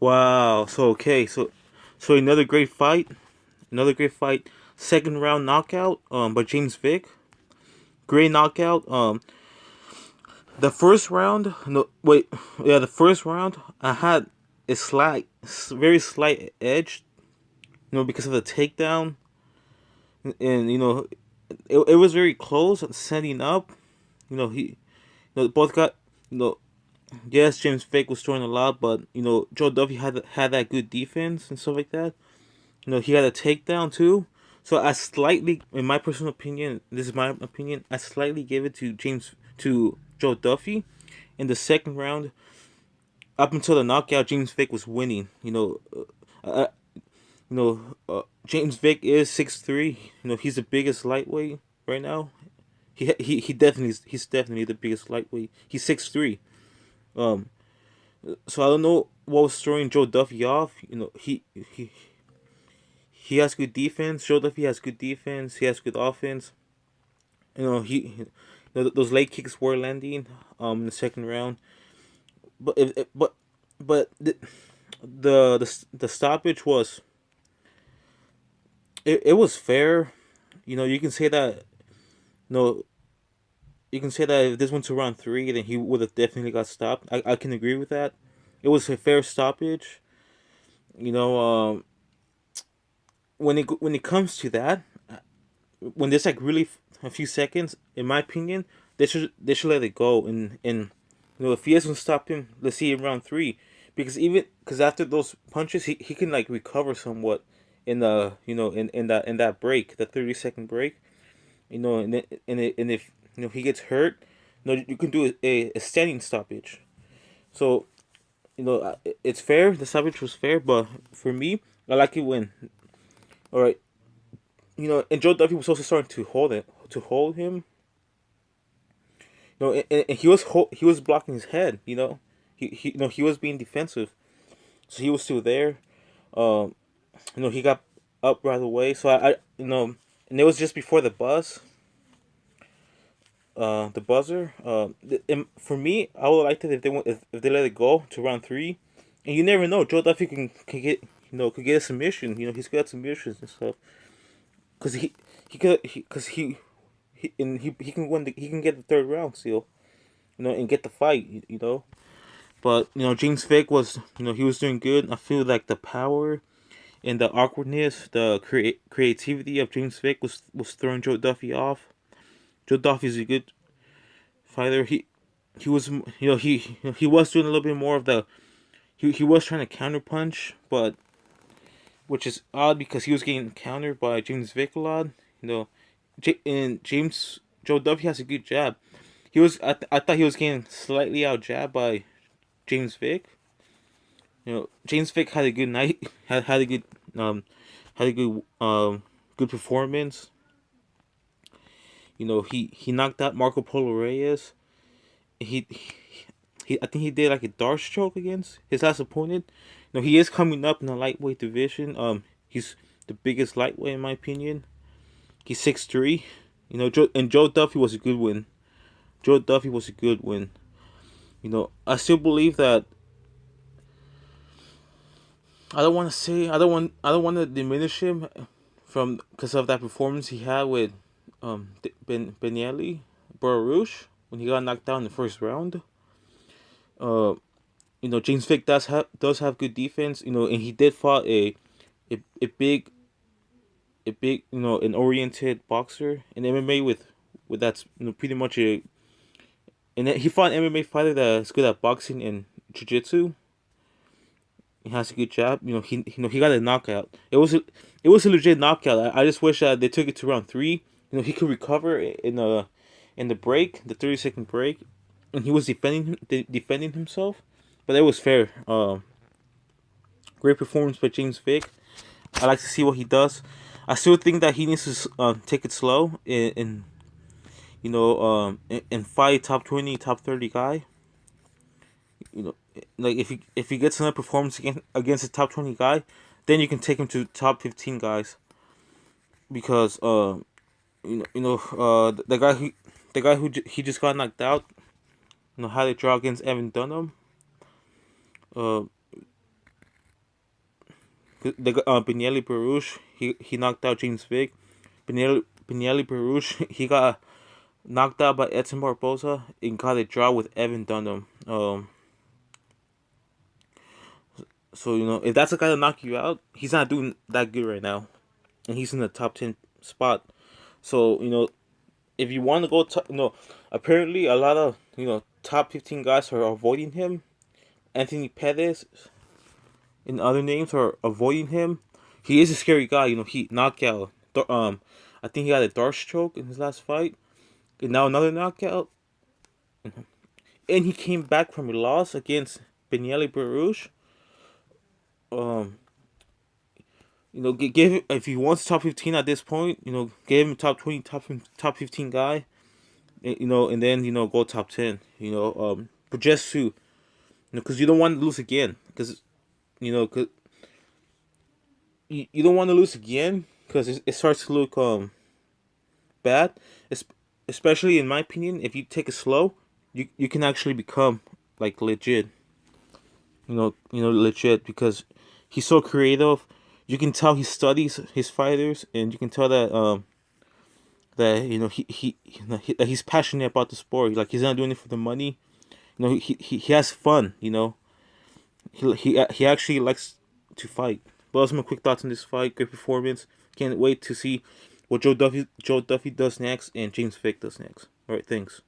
Wow. So another great fight. Another great fight. Second round knockout. By James Vick. Great knockout. The first round. No, wait. Yeah, the first round. I had a very slight edge. Because of the takedown, and it was very close setting up. Both got. You know, yes, James Vick was throwing a lot, but Joe Duffy had that good defense and stuff like that. He had a takedown too. So I slightly, in my personal opinion, this is my opinion, I slightly gave it to Joe Duffy in the second round. Up until the knockout, James Vick was winning. James Vick is 6'3". He's the biggest lightweight right now. He's definitely the biggest lightweight. He's 6'3". Um, so I don't know what was throwing Joe Duffy off. He has good defense. Joe Duffy has good defense. He has good offense. Those leg kicks were landing in the second round. But the stoppage was, it was fair. You can say that. No, you can say that if this went to round three, then he would have definitely got stopped. I can agree with that. It was a fair stoppage. You know, when it comes to that, when there's like really a few seconds, in my opinion, they should let it go. And if he hasn't stopped him, let's see in round three, because after those punches, he can like recover somewhat in the in that break, the 30-second break. And if he gets hurt, you can do a standing stoppage. So it's fair. The stoppage was fair, but for me, I like it when, all right, and Joe Duffy was also starting to hold him. And he was blocking his head. He was being defensive, so he was still there. Um, he got up right away. So and it was just before the buzzer. And for me, I would like it if they let it go to round three, and you never know. Joe Duffy can get could get a submission. He's got submissions and stuff, because he could because he can he can get the third round still, and get the fight. But James Vick was he was doing good. I feel like the power and the awkwardness, the creativity of James Vick was throwing Joe Duffy off. Joe Duffy is a good fighter. He was he was doing a little bit more of the he was trying to counter punch, but which is odd because he was getting countered by James Vick a lot. And Joe Duffy has a good jab. I thought he was getting slightly out jabbed by James Vick. James Vick had a good night. Had a good had a good performance. He knocked out Marco Polo Reyes. I think he did like a dart stroke against his last opponent. He is coming up in the lightweight division. He's the biggest lightweight in my opinion. He's 6'3". And Joe Duffy was a good win. Joe Duffy was a good win. I still believe that. I don't want to diminish him from because of that performance he had with Benelli Baruch when he got knocked out in the first round. Uh, James Vick does have good defense. And he did fought a big an oriented boxer in MMA with that's pretty much a and he fought an MMA fighter that's good at boxing and jiu-jitsu. He has a good jab. He got a knockout. It was a legit knockout. I just wish that they took it to round three. He could recover in the break, the 30-second break, and he was defending himself, but it was fair. Great performance by James Vick. I like to see what he does. I still think that he needs to take it slow and fight top 20, top 30 guy. Like if he gets another performance against a top 20 guy, then you can take him to top 15 guys, because the guy who he just got knocked out, had a draw against Evan Dunham. Uh, Benelli Baruch, he knocked out James Vick. Benelli Baruch, he got knocked out by Edson Barboza and got a draw with Evan Dunham. So if that's the guy to knock you out, he's not doing that good right now, and he's in the top 10 spot. So if you want to go, apparently a lot of top 15 guys are avoiding him. Anthony Pettis and other names are avoiding him. He is a scary guy. He knockout. I think he had a dark stroke in his last fight, and now another knockout. And he came back from a loss against Benelli Baruch. Um, give if he wants top 15 at this point, give him top 20, top 15 guy, and then go top 10. But just to, because you don't want to lose again, because cause you don't want to lose again, because it starts to look bad. Es- Especially in my opinion, if you take it slow, you can actually become like legit. Legit, because he's so creative. You can tell he studies his fighters, and you can tell that that he's passionate about the sport. Like, he's not doing it for the money. He has fun. He actually likes to fight. But those are my quick thoughts on this fight. Great performance. Can't wait to see what Joe Duffy does next and James Vick does next. All right, thanks.